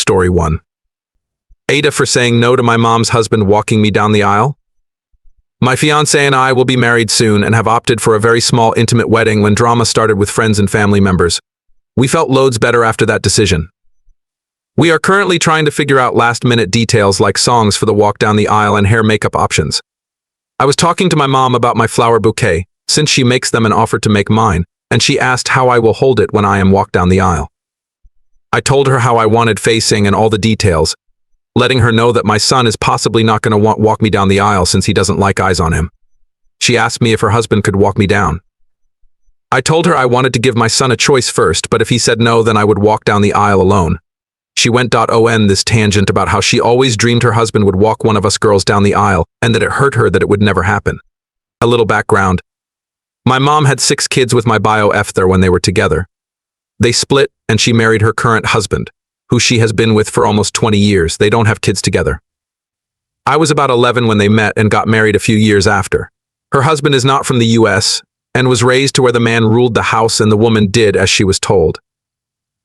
Story 1. AITAH for saying no to my mom's husband walking me down the aisle. My fiancé and I will be married soon and have opted for a very small, intimate wedding when drama started with friends and family members. We felt loads better after that decision. We are currently trying to figure out last-minute details like songs for the walk down the aisle and hair makeup options. I was talking to my mom about my flower bouquet, since she makes them and offered to make mine, and she asked how I will hold it when I am walked down the aisle. I told her how I wanted facing and all the details, letting her know that my son is possibly not going to walk me down the aisle since he doesn't like eyes on him. She asked me if her husband could walk me down. I told her I wanted to give my son a choice first, but if he said no, then I would walk down the aisle alone. She went on this tangent about how she always dreamed her husband would walk one of us girls down the aisle and that it hurt her that it would never happen. A little background. My mom had 6 kids with my bio AITAH when they were together. They split and she married her current husband, who she has been with for almost 20 years. They don't have kids together. I was about 11 when they met and got married a few years after. Her husband is not from the US and was raised to where the man ruled the house and the woman did as she was told.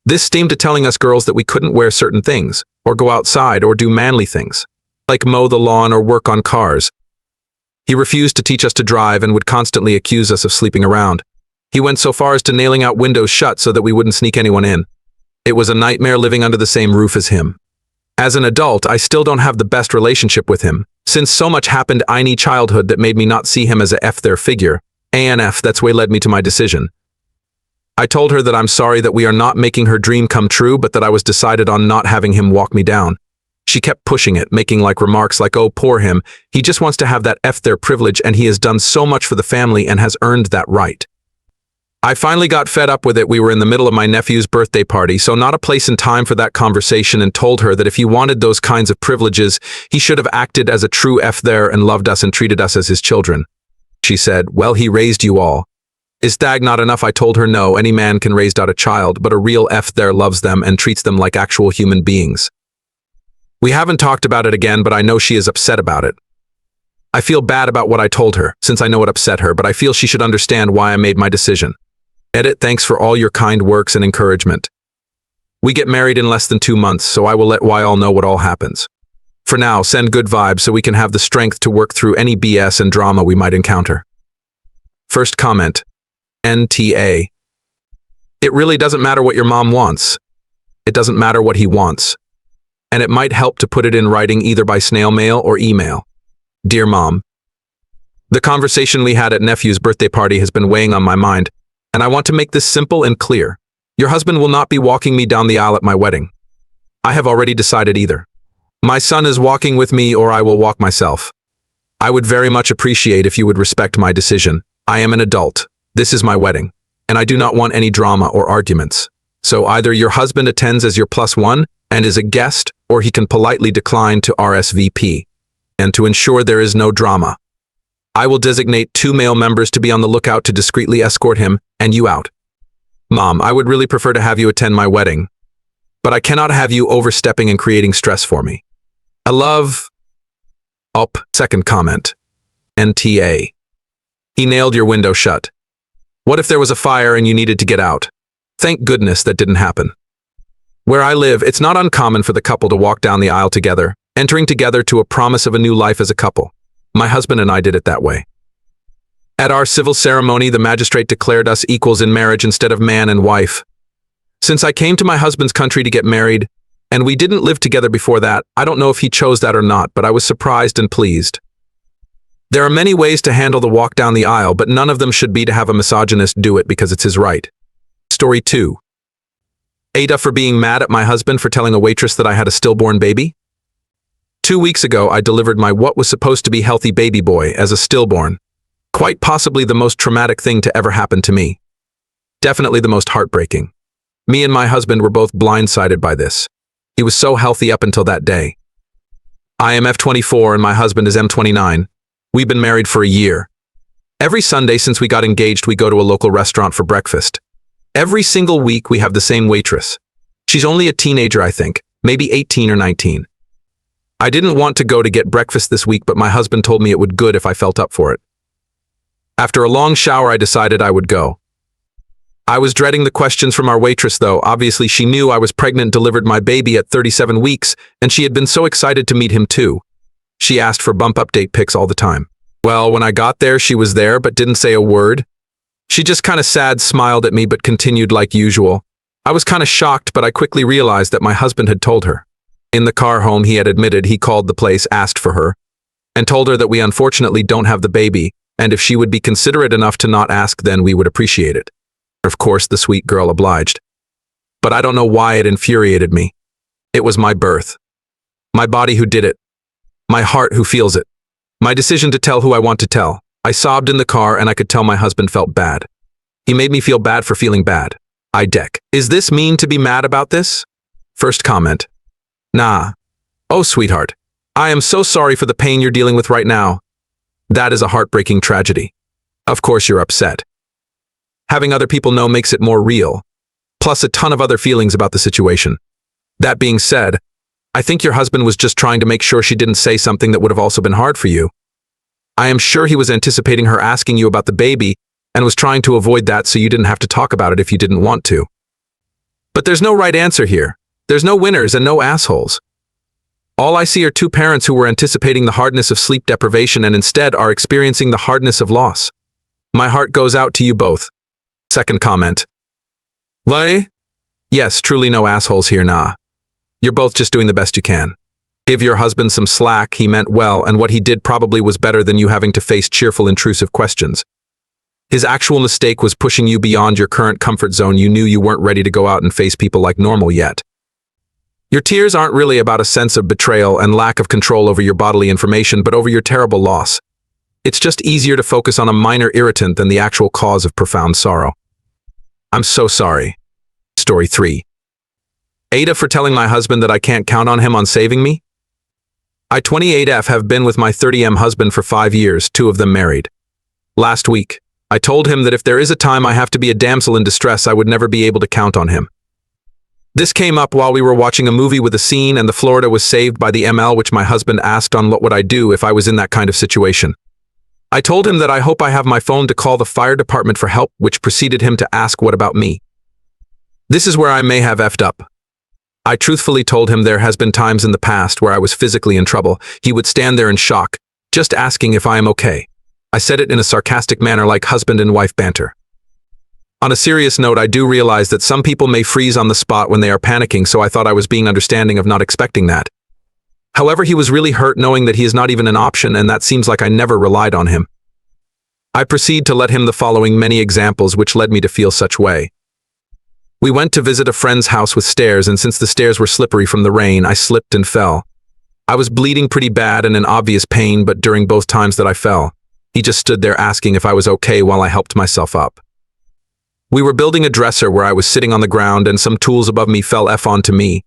This stemmed to telling us girls that we couldn't wear certain things, or go outside or do manly things, like mow the lawn or work on cars. He refused to teach us to drive and would constantly accuse us of sleeping around. He went so far as to nailing out windows shut so that we wouldn't sneak anyone in. It was a nightmare living under the same roof as him. As an adult, I still don't have the best relationship with him, since so much happened in childhood that made me not see him as a their figure. That's what led me to my decision. I told her that I'm sorry that we are not making her dream come true, but that I was decided on not having him walk me down. She kept pushing it, making remarks like, oh, poor him, he just wants to have that their privilege and he has done so much for the family and has earned that right. I finally got fed up with it. We were in the middle of my nephew's birthday party, so not a place and time for that conversation, and told her that if he wanted those kinds of privileges, he should have acted as a true there and loved us and treated us as his children. She said, well, he raised you all. Is that not enough? I told her no, any man can raise out a child, but a real there loves them and treats them like actual human beings. We haven't talked about it again, but I know she is upset about it. I feel bad about what I told her, since I know it upset her, but I feel she should understand why I made my decision. Edit, thanks for all your kind works and encouragement. We get married in less than 2 months, so I will let y'all know what all happens. For now, send good vibes so we can have the strength to work through any BS and drama we might encounter. First comment. NTA. It really doesn't matter what your mom wants. It doesn't matter what he wants. And it might help to put it in writing either by snail mail or email. Dear Mom, the conversation we had at nephew's birthday party has been weighing on my mind, and I want to make this simple and clear. Your husband will not be walking me down the aisle at my wedding. I have already decided either. My son is walking with me or I will walk myself. I would very much appreciate if you would respect my decision. I am an adult. This is my wedding, and I do not want any drama or arguments. So either your husband attends as your +1 and is a guest, or he can politely decline to RSVP. And to ensure there is no drama, I will designate 2 male members to be on the lookout to discreetly escort him and you out. Mom, I would really prefer to have you attend my wedding, but I cannot have you overstepping and creating stress for me. I love... Second comment. NTA. He nailed your window shut. What if there was a fire and you needed to get out? Thank goodness that didn't happen. Where I live, it's not uncommon for the couple to walk down the aisle together, entering together to a promise of a new life as a couple. My husband and I did it that way. At our civil ceremony, the magistrate declared us equals in marriage instead of man and wife. Since I came to my husband's country to get married, and we didn't live together before that, I don't know if he chose that or not, but I was surprised and pleased. There are many ways to handle the walk down the aisle, but none of them should be to have a misogynist do it because it's his right. Story 2. AITAH for being mad at my husband for telling a waitress that I had a stillborn baby. 2 weeks ago, I delivered my what was supposed to be healthy baby boy as a stillborn. Quite possibly the most traumatic thing to ever happen to me. Definitely the most heartbreaking. Me and my husband were both blindsided by this. He was so healthy up until that day. I am F24 and my husband is M29. We've been married for a year. Every Sunday since we got engaged, we go to a local restaurant for breakfast. Every single week we have the same waitress. She's only a teenager, I think, maybe 18 or 19. I didn't want to go to get breakfast this week, but my husband told me it would good if I felt up for it. After a long shower, I decided I would go. I was dreading the questions from our waitress though. Obviously she knew I was pregnant and delivered my baby at 37 weeks, and she had been so excited to meet him too. She asked for bump update pics all the time. Well, when I got there, she was there but didn't say a word. She just kind of sad smiled at me but continued like usual. I was kind of shocked, but I quickly realized that my husband had told her. In the car home, he had admitted he called the place, asked for her, and told her that we unfortunately don't have the baby, and if she would be considerate enough to not ask, then we would appreciate it. Of course, the sweet girl obliged. But I don't know why it infuriated me. It was my birth. My body who did it. My heart who feels it. My decision to tell who I want to tell. I sobbed in the car and I could tell my husband felt bad. He made me feel bad for feeling bad. AITAH. Is this mean to be mad about this? First comment. Nah. Oh, sweetheart. I am so sorry for the pain you're dealing with right now. That is a heartbreaking tragedy. Of course you're upset. Having other people know makes it more real. Plus a ton of other feelings about the situation. That being said, I think your husband was just trying to make sure she didn't say something that would have also been hard for you. I am sure he was anticipating her asking you about the baby and was trying to avoid that so you didn't have to talk about it if you didn't want to. But there's no right answer here. There's no winners and no assholes. All I see are two parents who were anticipating the hardness of sleep deprivation and instead are experiencing the hardness of loss. My heart goes out to you both. Second comment. Lay? Yes, truly no assholes here, nah. You're both just doing the best you can. Give your husband some slack, he meant well, and what he did probably was better than you having to face cheerful, intrusive questions. His actual mistake was pushing you beyond your current comfort zone. You knew you weren't ready to go out and face people like normal yet. Your tears aren't really about a sense of betrayal and lack of control over your bodily information, but over your terrible loss. It's just easier to focus on a minor irritant than the actual cause of profound sorrow. I'm so sorry. Story 3. AITAH for telling my husband that I can't count on him on saving me? I 28F have been with my 30M husband for 5 years, 2 of them married. Last week, I told him that if there is a time I have to be a damsel in distress, I would never be able to count on him. This came up while we were watching a movie with a scene and the Florida was saved by the ML, which my husband asked on what would I do if I was in that kind of situation. I told him that I hope I have my phone to call the fire department for help, which preceded him to ask what about me. This is where I may have effed up. I truthfully told him there has been times in the past where I was physically in trouble. He would stand there in shock, just asking if I am okay. I said it in a sarcastic manner like husband and wife banter. On a serious note, I do realize that some people may freeze on the spot when they are panicking, so I thought I was being understanding of not expecting that. However, he was really hurt knowing that he is not even an option, and that seems like I never relied on him. I proceed to let him the following many examples which led me to feel such way. We went to visit a friend's house with stairs, and since the stairs were slippery from the rain, I slipped and fell. I was bleeding pretty bad and in obvious pain, but during both times that I fell, he just stood there asking if I was okay while I helped myself up. We were building a dresser where I was sitting on the ground and some tools above me fell onto me.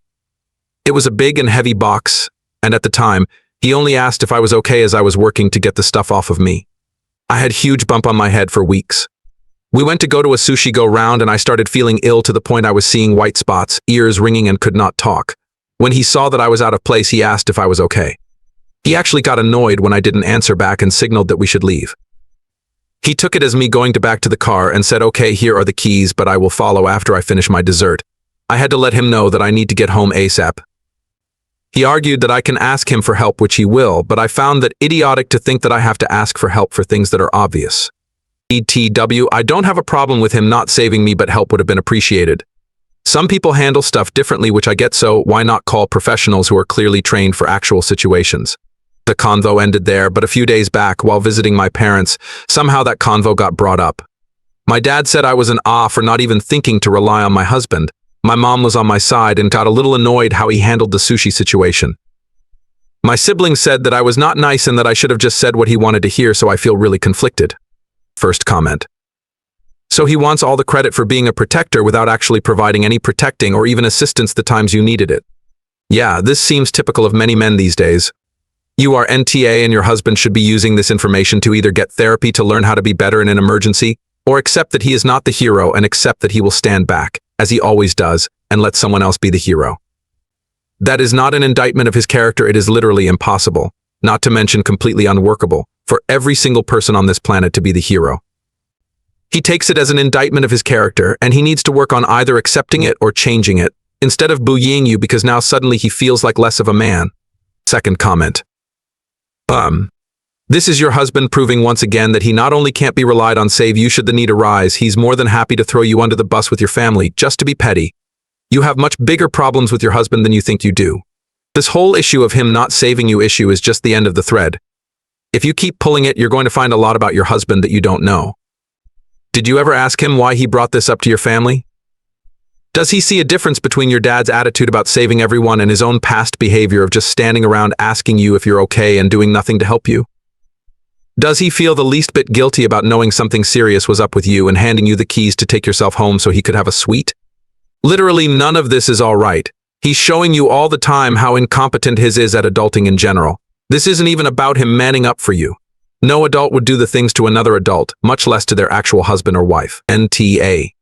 It was a big and heavy box, and at the time, he only asked if I was okay as I was working to get the stuff off of me. I had huge bump on my head for weeks. We went to go to a sushi go-round and I started feeling ill to the point I was seeing white spots, ears ringing and could not talk. When he saw that I was out of place, he asked if I was okay. He actually got annoyed when I didn't answer back and signaled that we should leave. He took it as me going back to the car and said, okay, here are the keys, but I will follow after I finish my dessert. I had to let him know that I need to get home ASAP. He argued that I can ask him for help, which he will, but I found that idiotic to think that I have to ask for help for things that are obvious. ETW, I don't have a problem with him not saving me, but help would have been appreciated. Some people handle stuff differently, which I get, so why not call professionals who are clearly trained for actual situations? The convo ended there, but a few days back, while visiting my parents, somehow that convo got brought up. My dad said I was an for not even thinking to rely on my husband. My mom was on my side and got a little annoyed how he handled the sushi situation. My siblings said that I was not nice and that I should have just said what he wanted to hear, so I feel really conflicted. First comment. So he wants all the credit for being a protector without actually providing any protecting or even assistance the times you needed it. Yeah, this seems typical of many men these days. You are NTA and your husband should be using this information to either get therapy to learn how to be better in an emergency, or accept that he is not the hero and accept that he will stand back, as he always does, and let someone else be the hero. That is not an indictment of his character. It is literally impossible, not to mention completely unworkable, for every single person on this planet to be the hero. He takes it as an indictment of his character, and he needs to work on either accepting it or changing it, instead of bullying you because now suddenly he feels like less of a man. Second comment. This is your husband proving once again that he not only can't be relied on save you should the need arise, he's more than happy to throw you under the bus with your family, just to be petty. You have much bigger problems with your husband than you think you do. This whole issue of him not saving you issue is just the end of the thread. If you keep pulling it, you're going to find a lot about your husband that you don't know. Did you ever ask him why he brought this up to your family? Does he see a difference between your dad's attitude about saving everyone and his own past behavior of just standing around asking you if you're okay and doing nothing to help you? Does he feel the least bit guilty about knowing something serious was up with you and handing you the keys to take yourself home so he could have a suite? Literally none of this is all right. He's showing you all the time how incompetent his is at adulting in general. This isn't even about him manning up for you. No adult would do the things to another adult, much less to their actual husband or wife. NTA.